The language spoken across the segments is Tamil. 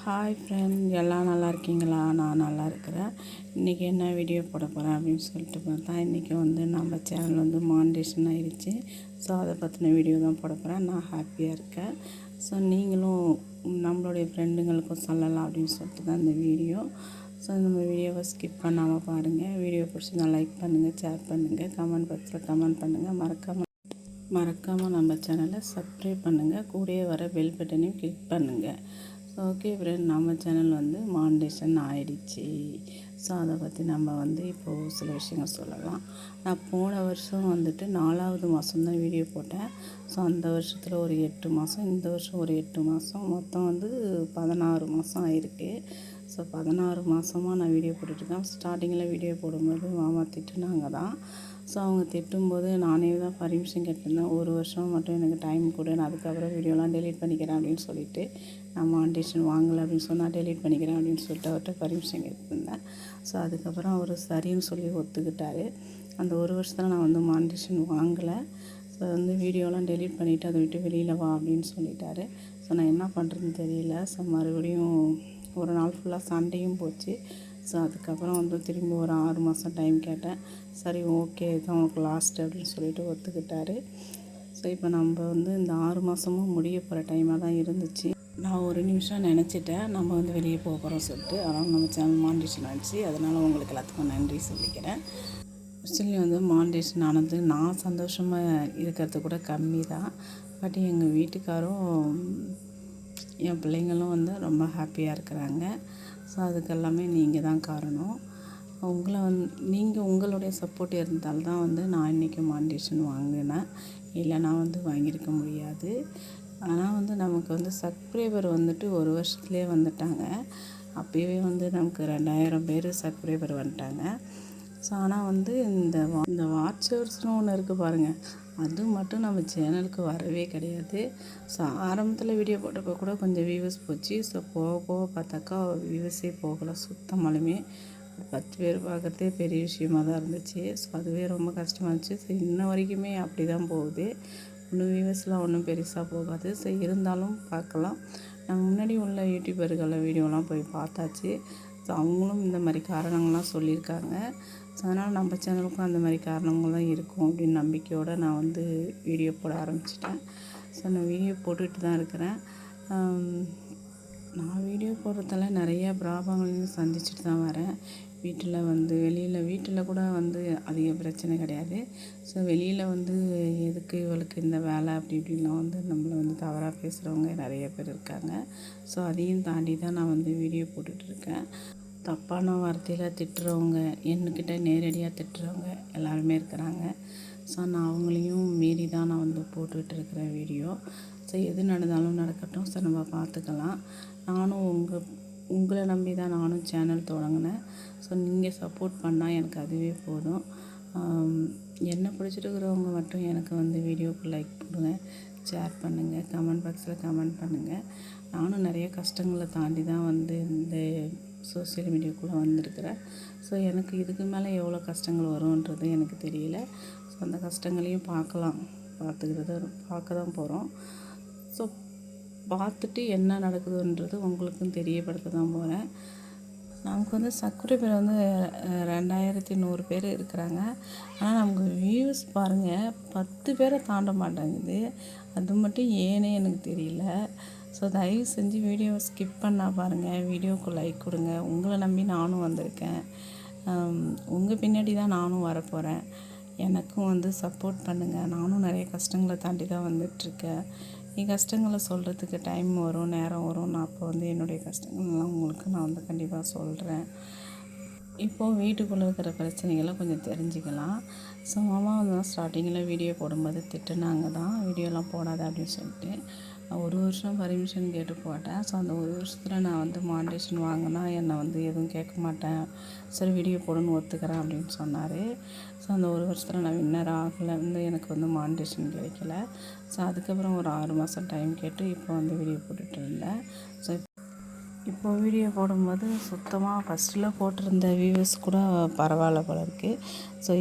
ஹாய் ஃப்ரெண்ட், எல்லாம் நல்லா இருக்கீங்களா? நான் நல்லா இருக்கிறேன். இன்றைக்கி என்ன வீடியோ போட போகிறேன் அப்படின்னு சொல்லிட்டு பார்த்தா, இன்றைக்கி நம்ம சேனல் மானிட்டேஷன் ஆகிடுச்சு. ஸோ அதை பற்றின வீடியோ தான் போட போகிறேன். நான் ஹாப்பியாக இருக்கேன். ஸோ நீங்களும் நம்மளுடைய ஃப்ரெண்டுங்களுக்கும் சொல்லலாம் அப்படின்னு சொல்லிட்டு தான் இந்த வீடியோ. ஸோ நம்ம வீடியோவை ஸ்கிப் பண்ணாமல் பாருங்கள். வீடியோ பிடிச்சிருந்தா லைக் பண்ணுங்கள், ஷேர் பண்ணுங்கள், கமெண்ட் பாக்ஸில் கமெண்ட் பண்ணுங்கள். மறக்காமல் நம்ம சேனலை சப்ஸ்கிரைப் பண்ணுங்கள். கூடவே வர பெல் பட்டனையும் கிளிக் பண்ணுங்கள். ஓகே ஃப்ரெண்ட், நம்ம சேனல் மானிட்டேஷன் ஆகிடுச்சு. ஸோ அதை பற்றி நம்ம இப்போது சில விஷயங்கள் சொல்லலாம். நான் போன வருஷம் 4வது மாதம் தான் வீடியோ போட்டேன். ஸோ அந்த வருஷத்தில் ஒரு 8 மாதம், இந்த வருஷம் ஒரு 8 மாதம், மொத்தம் 16 மாதம் ஆயிருக்கு. ஸோ 16 மாதமாக நான் வீடியோ போட்டுட்ருக்கேன். ஸ்டார்டிங்கில் வீடியோ போடும்போது மாமா திட்டுனாங்க தான். ஸோ அவங்க திட்டும்போது நானே தான் பர்மிஷன் கேட்டிருந்தேன். ஒரு வருஷம் மட்டும் எனக்கு டைம் கொடு, நான் அதுக்கப்புறம் வீடியோலாம் டெலீட் பண்ணிக்கிறேன் அப்படின்னு சொல்லிவிட்டு, நான் மானிட்டேஷன் வாங்கலை அப்படின்னு சொன்னால் டெலீட் பண்ணிக்கிறேன் அப்படின்னு சொல்லிட்டு அவர்கிட்ட பர்மிஷன் கேட்டிருந்தேன். ஸோ அதுக்கப்புறம் அவர் சரின்னு சொல்லி ஒத்துக்கிட்டார். அந்த ஒரு வருஷத்தில் நான் மானிட்டேஷன் வாங்கலை. ஸோ வீடியோலாம் டெலீட் பண்ணிவிட்டு அதை விட்டு வெளியில் வா அப்படின்னு சொல்லிட்டாரு. ஸோ நான் என்ன பண்ணுறதுன்னு தெரியல. ஸோ மறுபடியும் ஒரு நாள் ஃபுல்லாக சண்டையும் போச்சு. ஸோ அதுக்கப்புறம் திரும்பி ஒரு 6 மாதம் டைம் கேட்டேன். சரி, ஓகே, இதுதான் உனக்கு லாஸ்ட்டு அப்படின்னு சொல்லிட்டு ஒத்துக்கிட்டாரு. ஸோ இப்போ நம்ம இந்த 6 மாதமும் முடிய போகிற டைமாக தான் இருந்துச்சு. நான் ஒரு நிமிஷம் நினச்சிட்டேன் நம்ம வெளியே போக போகிறோம் சொல்லிட்டு. ஆனால் நம்ம சேனல் மானிட்டேஷன் ஆகிடுச்சு. அதனால் உங்களுக்கு எல்லாத்துக்கும் நன்றி சொல்லிக்கிறேன். ஆக்சுவலி மானிட்டேஷன் ஆனது நான் சந்தோஷமாக இருக்கிறது கூட கம்மி தான். பட் எங்கள் வீட்டுக்காரும் என் பிள்ளைங்களும் ரொம்ப ஹாப்பியாக இருக்கிறாங்க. ஸோ அதுக்கெல்லாமே நீங்கள் தான் காரணம். உங்களை நீங்கள் உங்களுடைய சப்போர்ட் இருந்தால்தான் நான் இன்றைக்கி மானிட்டேஷன் வாங்கினேன். இல்லைனா வாங்கியிருக்க முடியாது. ஆனால் நமக்கு சப்ஸ்கிரைபர் ஒரு வருஷத்துலேயே வந்துட்டாங்க. அப்போயே நமக்கு 2000 பேர் சப்ஸ்கிரைபர் வந்துட்டாங்க. ஸோ ஆனால் இந்த வாட்சர்ஸ்னு ஒன்று இருக்குது பாருங்கள், அது மட்டும் நம்ம சேனலுக்கு வரவே கிடையாது. ஸோ ஆரம்பத்தில் வீடியோ போட்டப்போ கூட கொஞ்சம் வியூவர்ஸ் போச்சு. ஸோ போக போக பார்த்தாக்கா வியூவர்ஸே போகலை சுத்தமாலுமே. 10 பேர் பார்க்குறதே பெரிய விஷயமாக தான் இருந்துச்சு. ஸோ அதுவே ரொம்ப கஷ்டமாக இருந்துச்சு. ஸோ இன்ன வரைக்குமே அப்படி தான் போகுது. ஒன்றும் வியூவர்ஸ்லாம் ஒன்றும் பெருசாக போகாது. ஸோ இருந்தாலும் பார்க்கலாம். நம்ம முன்னாடி உள்ள யூடியூபர்களை வீடியோலாம் போய் பார்த்தாச்சு. ஸோ அவங்களும் இந்த மாதிரி காரணங்கள்லாம் சொல்லியிருக்காங்க. ஸோ அதனால் நம்ம சேனலுக்கும் அந்த மாதிரி காரணங்கள் தான் இருக்கும் அப்படின்னு நம்பிக்கையோடு நான் வீடியோ போட ஆரம்பிச்சிட்டேன். ஸோ நான் வீடியோ போட்டுகிட்டு தான் இருக்கிறேன். நான் வீடியோ போடுறதால நிறைய ப்ராப்ளங்களையும் சந்திச்சுட்டு தான் வரேன். வீட்டில் கூட அதிக பிரச்சனை கிடையாது. ஸோ வெளியில் எதுக்கு இவளுக்கு இந்த வேலை அப்படி இப்படின்லாம் நம்மளை தவறாக பேசுகிறவங்க நிறைய பேர் இருக்காங்க. ஸோ அதையும் தாண்டி தான் நான் வீடியோ போட்டுட்ருக்கேன். தப்பான வார்த்தையில் திட்டுறவங்க, என்கிட்ட நேரடியாக திட்டுறவங்க எல்லாருமே இருக்கிறாங்க. ஸோ நான் அவங்களையும் மீறி தான் நான் போட்டுக்கிட்டு இருக்கிறேன் வீடியோ. ஸோ எது நடந்தாலும் நடக்கட்டும். ஸோ நம்ம பார்த்துக்கலாம். நானும் உங்களை நம்பி தான் நானும் சேனல் தொடங்கினேன். ஸோ நீங்கள் சப்போர்ட் பண்ணால் எனக்கு அதுவே போதும். என்ன பிடிச்சிருக்கிறவங்க மட்டும் எனக்கு வீடியோவுக்கு லைக் போடுங்க, ஷேர் பண்ணுங்கள், கமெண்ட் பாக்ஸில் கமெண்ட் பண்ணுங்கள். நானும் நிறைய கஷ்டங்களை தாண்டி தான் இந்த சோசியல் மீடியாக்குள்ளே வந்திருக்கிறேன். ஸோ எனக்கு இதுக்கு மேலே எவ்வளோ கஷ்டங்கள் வரும்ன்றது எனக்கு தெரியல. ஸோ அந்த கஷ்டங்களையும் பார்க்க தான் போகிறோம். ஸோ பார்த்துட்டு என்ன நடக்குதுன்றது உங்களுக்கும் தெரியப்படுத்த தான் போகிறேன். நமக்கு சப்ஸ்கிரைபர் 2100 பேர் இருக்கிறாங்க. ஆனால் நமக்கு வியூஸ் பாருங்கள் 10 பேரை தாண்ட மாட்டேங்குது. அது மட்டும் ஏன்னே எனக்கு தெரியல. ஸோ தயவு செஞ்சு வீடியோவை ஸ்கிப் பண்ணால் பாருங்கள். வீடியோவுக்கு லைக் கொடுங்க. உங்களை நம்பி நானும் வந்திருக்கேன். உங்கள் பின்னாடி தான் நானும் வரப்போகிறேன். எனக்கும் சப்போர்ட் பண்ணுங்கள். நானும் நிறைய கஷ்டங்களை தாண்டி தான் வந்துட்டுருக்கேன். என் கஷ்டங்களை சொல்கிறதுக்கு டைம் வரும், நேரம் வரும். நான் அப்போ என்னுடைய கஷ்டங்கள்லாம் உங்களுக்கு நான் கண்டிப்பாக சொல்கிறேன். இப்போது வீட்டுக்குள்ளே இருக்கிற பிரச்சனைகளை கொஞ்சம் தெரிஞ்சுக்கலாம். ஸோ மாமா ஸ்டார்டிங்கில் வீடியோ போடும்போது திட்டுனாங்க தான், வீடியோலாம் போடாத அப்படின்னு சொல்லிட்டு. நான் ஒரு வருஷம் பர்மிஷன் கேட்டு போட்டேன். ஸோ அந்த ஒரு வருஷத்தில் நான் மானிட்டேஷன் வாங்கினா என்னை எதுவும் கேட்க மாட்டேன், சரி வீடியோ போடணும்னு ஒத்துக்கிறேன் அப்படின்னு சொன்னார். ஸோ அந்த ஒரு வருஷத்தில் நான் வின்னர் ஆகலை, எனக்கு மானிட்டேஷன் கிடைக்கல. ஸோ அதுக்கப்புறம் ஒரு 6 மாதம் டைம் கேட்டு இப்போ வீடியோ போட்டுட்டு இருந்தேன். ஸோ இப்போ வீடியோ போடும்போது சுத்தமாக ஃபஸ்ட்டில் போட்டிருந்த வியூவர்ஸ் கூட பரவாயில்ல போல இருக்குது. ஸோ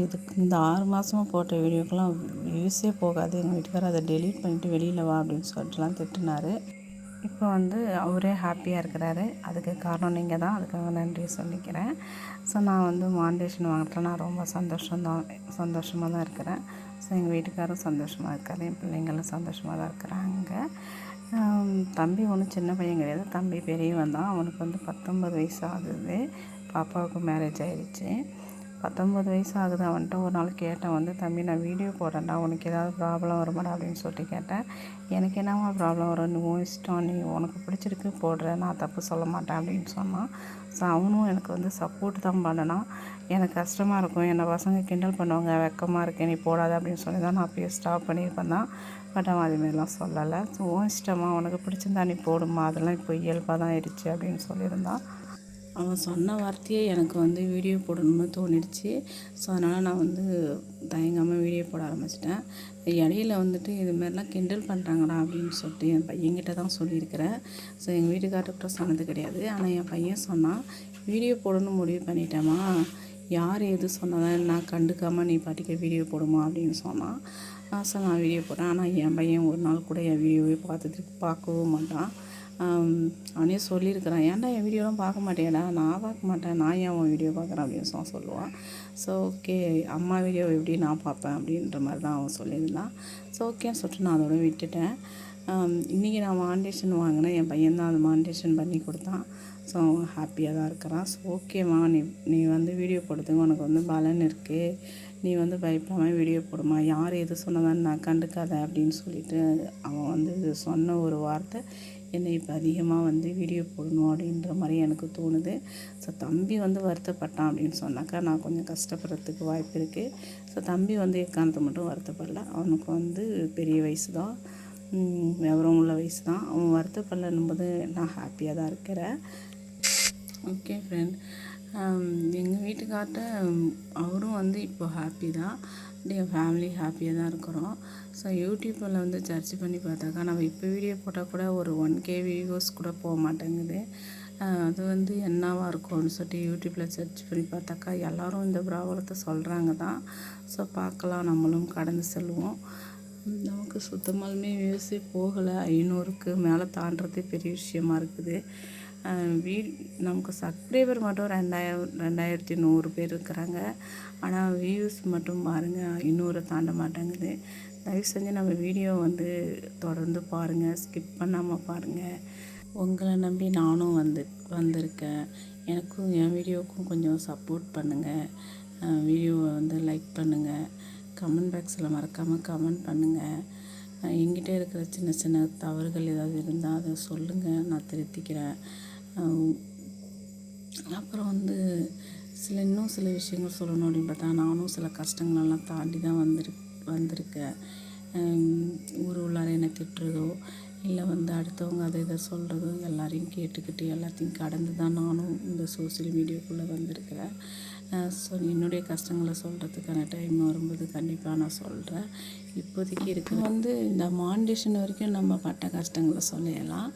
இந்த 6 மாதமாக போட்ட வீடியோக்கெலாம் வியூஸே போகாது. எங்கள் வீட்டுக்காரர் அதை டெலீட் பண்ணிவிட்டு வெளியில் வா அப்படின்னு சொல்லிட்டுலாம் திட்டினார். இப்போ வந்து அவரே ஹாப்பியாக இருக்கிறாரு. அதுக்கு காரணம் நீங்கள் தான். அதுக்காக நன்றி சொல்லிக்கிறேன். ஸோ நான் வந்து ஃபவுண்டேஷன் வாங்குறதுல நான் ரொம்ப சந்தோஷமாக தான் இருக்கிறேன். ஸோ எங்கள் வீட்டுக்காரரும் சந்தோஷமாக இருக்கார். என் பிள்ளைங்களும் சந்தோஷமாக தான் இருக்கிறாங்க. தம்பி ஒன்றும் சின்ன பையன் கிடையாது. தம்பி பெரியவன் தான். அவனுக்கு வந்து 19 வயசு ஆகுது. பாப்பாவுக்கு மேரேஜ் ஆகிடுச்சு. 19 வயசு ஆகுது. அவன்கிட்ட ஒரு நாள் கேட்டேன் வந்து, தம்பி நான் வீடியோ போடுறேன்டா, உனக்கு ஏதாவது ப்ராப்ளம் வருமாடா அப்படின்னு சொல்லிட்டு கேட்டேன். எனக்கு என்னம்மா ப்ராப்ளம் வரும், நீ உன் இஷ்டம், நீ உனக்கு பிடிச்சிருக்கு போடுற, நான் தப்பு சொல்ல மாட்டேன் அப்படின்னு சொன்னான். ஸோ அவனும் எனக்கு வந்து சப்போர்ட் தான் பண்ணினான். எனக்கு கஷ்டமாக இருக்கும், என்னை பசங்க கிண்டல் பண்ணுவாங்க, வெக்கமாக இருக்கேன் நீ போடாத அப்படின்னு சொல்லி தான் நான் அப்பயே ஸ்டாப் பண்ணியிருப்பேன் தான். பட் அவன் அதுமாரிலாம் சொல்லலை. ஸோ உன் இஷ்டமா, உனக்கு பிடிச்சிருந்தா நீ போடுமா, அதெல்லாம் இப்போ இயல்பாக தான் ஆயிடுச்சு அப்படின்னு சொல்லியிருந்தான். அவன் சொன்ன வார்த்தையே எனக்கு வந்து வீடியோ போடணும்னு தோணிடுச்சு. ஸோ அதனால் நான் வந்து தயங்காமல் வீடியோ போட ஆரம்பிச்சிட்டேன். இடையில வந்துட்டு இதுமாரிலாம் கிண்டல் பண்ணுறாங்கடா அப்படின்னு சொல்லிட்டு என் பையன்கிட்ட தான் சொல்லியிருக்கிறேன். ஸோ எங்கள் வீட்டுக்கார்ட்ட சொன்னது கிடையாது. ஆனால் என் பையன் சொன்னான், வீடியோ போடணும்னு முடிவு பண்ணிட்டேம்மா, யார் எது சொன்னதான் நான் கண்டுக்காமல் நீ பாட்டுக்கு வீடியோ போடுமா அப்படின்னு சொன்னான். ஸோ நான் வீடியோ போட்டேன். ஆனால் என் பையன் ஒரு நாள் கூட என் வீடியோவே பார்க்கவும் மாட்டான். அவனே சொல்லியிருக்கிறான், ஏன்டா என் வீடியோலாம் பார்க்க மாட்டேடா, நான் பார்க்க மாட்டேன், நான் ஏன் உன் வீடியோ பார்க்குறேன் அப்படின்னு சொல்லுவான். ஸோ ஓகே, அம்மா வீடியோ எப்படி நான் பார்ப்பேன் அப்படின்ற மாதிரி தான் அவன் சொல்லியிருந்தான். ஸோ ஓகேன்னு சொல்லிட்டு நான் அதோட விட்டுட்டேன். இன்றைக்கி நான் ஃபவுண்டேஷன் வாங்கினேன். என் பையன் தான் அந்த ஃபவுண்டேஷன் பண்ணி கொடுத்தான். ஸோ அவன் ஹாப்பியாக தான் இருக்கிறான். ஸோ ஓகேம்மா, நீ வந்து வீடியோ போடுறதுக்கு உனக்கு வந்து பலன் இருக்குது, நீ வந்து பயப்படாமல் வீடியோ போடுமா, யார் எது சொன்னதான்னு நான் கண்டுக்காத அப்படின்னு சொல்லிட்டு அவன் வந்து சொன்ன ஒரு வார்த்தை என்னை இப்போ அதிகமாக வந்து வீடியோ போடணும் அப்படின்ற மாதிரி எனக்கு தோணுது. ஸோ தம்பி வந்து வருத்தப்பட்டான் அப்படின்னு சொன்னாக்கா நான் கொஞ்சம் கஷ்டப்படுறதுக்கு வாய்ப்பு இருக்குது. ஸோ தம்பி வந்து எக்காரணத்தை மட்டும் வருத்தப்படல. அவனுக்கு வந்து பெரிய வயசு தான், விவரம் உள்ள வயசு தான். அவன் வருத்தப்படலன்னும்போது நான் ஹாப்பியாக தான் இருக்கிறேன். ஓகே ஃப்ரெண்ட், எங்கள் வீட்டுக்கார்ட்ட அவரும் வந்து இப்போ ஹாப்பி தான். என் ஃபேமிலி ஹாப்பியாக தான் இருக்கிறோம். ஸோ யூடியூப்பில் வந்து சர்ச் பண்ணி பார்த்தாக்கா நம்ம இப்போ வீடியோ போட்டால் கூட ஒரு 1K வியூஸ் கூட போக மாட்டேங்குது. அது வந்து என்னவாக இருக்கும்னு சொல்லிட்டு யூடியூப்பில் சர்ச் பண்ணி பார்த்தாக்கா எல்லோரும் இந்த ப்ராப்ளத்தை சொல்கிறாங்க தான். ஸோ பார்க்கலாம், நம்மளும் கடந்து செல்வோம். நமக்கு சுத்தமாலுமே வியூஸே போகலை. 500க்கு மேலே தாண்டுறதே பெரிய விஷயமா இருக்குது. நமக்கு சப்ஸ்கிரைபர் மட்டும் 2100 பேர் இருக்கிறாங்க. ஆனால் வியூஸ் மட்டும் பாருங்கள் 500 தாண்ட மாட்டேங்குது. தயவு செஞ்சு நம்ம வீடியோ வந்து தொடர்ந்து பாருங்கள், ஸ்கிப் பண்ணாமல் பாருங்கள். உங்களை நம்பி நானும் வந்திருக்கேன். எனக்கும் என் வீடியோவுக்கும் கொஞ்சம் சப்போர்ட் பண்ணுங்கள். வீடியோவை வந்து லைக் பண்ணுங்கள், கமெண்ட் பாக்ஸில் மறக்காமல் கமெண்ட் பண்ணுங்கள். என்கிட்ட இருக்கிற சின்ன சின்ன தவறுகள் ஏதாவது இருந்தால் அதை சொல்லுங்கள், நான் திருத்திக்கிறேன். அப்புறம் வந்து இன்னும் சில விஷயங்கள் சொல்லணும் அப்படின்னு பார்த்தா, நானும் சில கஷ்டங்களெல்லாம் தாண்டி தான் வந்திருக்கேன். ஊர் உள்ளார என்னை திட்டுறதோ இல்லை வந்து அடுத்தவங்க அதை இதை சொல்கிறதோ எல்லாரையும் கேட்டுக்கிட்டு எல்லாத்தையும் கடந்து தான் நானும் இந்த சோசியல் மீடியாக்குள்ளே வந்திருக்கிறேன். ஸோ என்னுடைய கஷ்டங்களை சொல்கிறதுக்கான டைம் வரும்போது கண்டிப்பாக நான் சொல்கிறேன். இப்போதைக்கு வந்து இந்த மாண்டேஷன் வரைக்கும் நம்ம பட்ட கஷ்டங்களை சொல்லலாம்.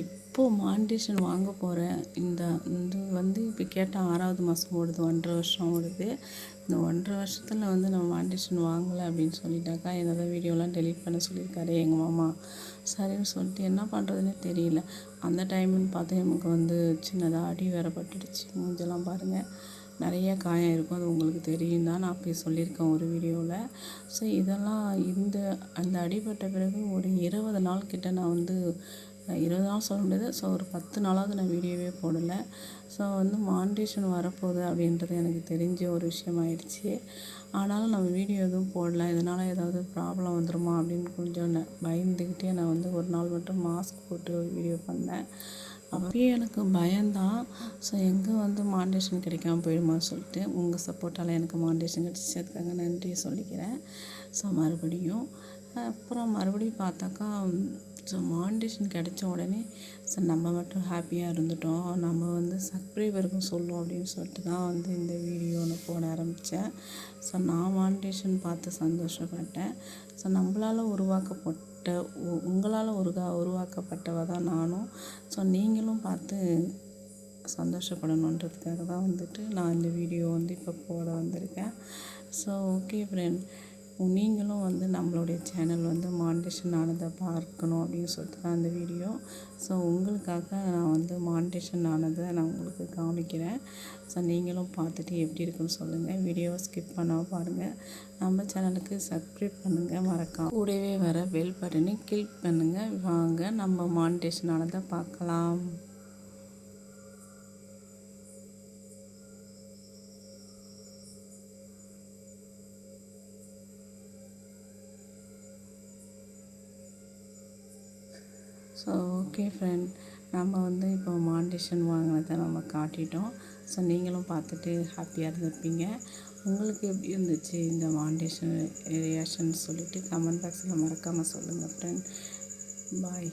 இப்போது மாண்டேஷன் வாங்க போகிறேன். இது வந்து இப்போ கேட்டால் 6வது மாதம் ஓடுது, 1.5 வருஷம் ஓடுது. இந்த 1.5 வருஷத்தில் வந்து நம்ம மாண்டேஷன் வாங்கலை அப்படின்னு சொல்லிட்டாக்கா என்னோடய வீடியோலாம் டெலீட் பண்ண சொல்லியிருக்காரு எங்கள் மாமா. சரின்னு சொல்லிட்டு என்ன பண்ணுறதுனே தெரியல. அந்த டைம்னு பார்த்து எனக்கு வந்து சின்னதாக அடி வேற பட்டுடுச்சு. மூஞ்செல்லாம் பாருங்கள், நிறைய காயம் இருக்கும். அது உங்களுக்கு தெரியும் தான், நான் அப்போயே சொல்லியிருக்கேன் ஒரு வீடியோவில். ஸோ இதெல்லாம் அந்த அடிபட்ட பிறகு ஒரு 20 நாள் கிட்ட நான் வந்து 20 நாள் சொல்ல முடியாது. ஸோ ஒரு 10 நாளாவது நான் வீடியோவே போடலை. ஸோ வந்து மாண்டேஷன் வரப்போகுது அப்படின்றது எனக்கு தெரிஞ்ச ஒரு விஷயமாயிடுச்சு. ஆனாலும் நம்ம வீடியோ எதுவும் போடல. இதனால் ஏதாவது ப்ராப்ளம் வந்துடுமா அப்படின்னு கொஞ்சம் பயந்துக்கிட்டே நான் வந்து ஒரு நாள் மட்டும் மாஸ்க் போட்டு ஒரு வீடியோ பண்ணேன். அப்பயே எனக்கு பயம்தான். ஸோ எங்கே வந்து மாண்டேஷன் கிடைக்காம போயிடுமான்னு சொல்லிட்டு உங்கள் சப்போர்ட்டால் எனக்கு மாண்டேஷன் கிடச்சிச்சு. அதுக்காக நன்றி சொல்லிக்கிறேன். ஸோ அப்புறம் மறுபடியும் பார்த்தாக்கா, ஸோ மாண்டேஷன் கிடைச்ச உடனே ஸோ நம்ம மட்டும் ஹாப்பியாக இருந்துட்டோம், நம்ம வந்து சப்ஸ்கிரைபருக்கும் சொல்லுவோம் அப்படின்னு சொல்லிட்டு தான் வந்து இந்த வீடியோ நான் போட ஆரம்பித்தேன். ஸோ நான் மாண்டேஷன் பார்த்து சந்தோஷப்பட்டேன். ஸோ நம்மளால் உங்களால் உருவாக்கப்பட்டவ தான் நானும். ஸோ நீங்களும் பார்த்து சந்தோஷப்படணுன்றதுக்காக தான் வந்துட்டு நான் இந்த வீடியோ வந்து இப்போ போட வந்திருக்கேன். ஸோ ஓகே ஃப்ரெண்ட், நீங்களும் வந்து நம்மளுடைய சேனல் வந்து மானிட்டேஷன் ஆனதை பார்க்கணும் அப்படின்னு சொல்லிட்டு தான் இந்த வீடியோ. ஸோ உங்களுக்காக நான் வந்து மானிட்டேஷன் ஆனதை நான் உங்களுக்கு காமிக்கிறேன். ஸோ நீங்களும் பார்த்துட்டு எப்படி இருக்குன்னு சொல்லுங்கள். வீடியோவை ஸ்கிப் பண்ணாமல் பாருங்கள். நம்ம சேனலுக்கு சப்ஸ்கிரைப் பண்ணுங்கள் மறக்காம. கூடவே வர பெல் பட்டனை கிளிக் பண்ணுங்கள். வாங்க நம்ம மானிட்டேஷன் ஆனதை பார்க்கலாம். ஸோ ஓகே ஃப்ரெண்ட், நம்ம வந்து இப்போ மானிட்டேஷன் வாங்கினதை நம்ம காட்டிட்டோம். ஸோ நீங்களும் பார்த்துட்டு ஹாப்பியாக இருந்திருப்பீங்க. உங்களுக்கு எப்படி இருந்துச்சு இந்த மானிட்டேஷன் ரியாக்ஷன் சொல்லிவிட்டு கமெண்ட் பாக்ஸில் மறக்காமல் சொல்லுங்கள் ஃப்ரெண்ட். பாய்.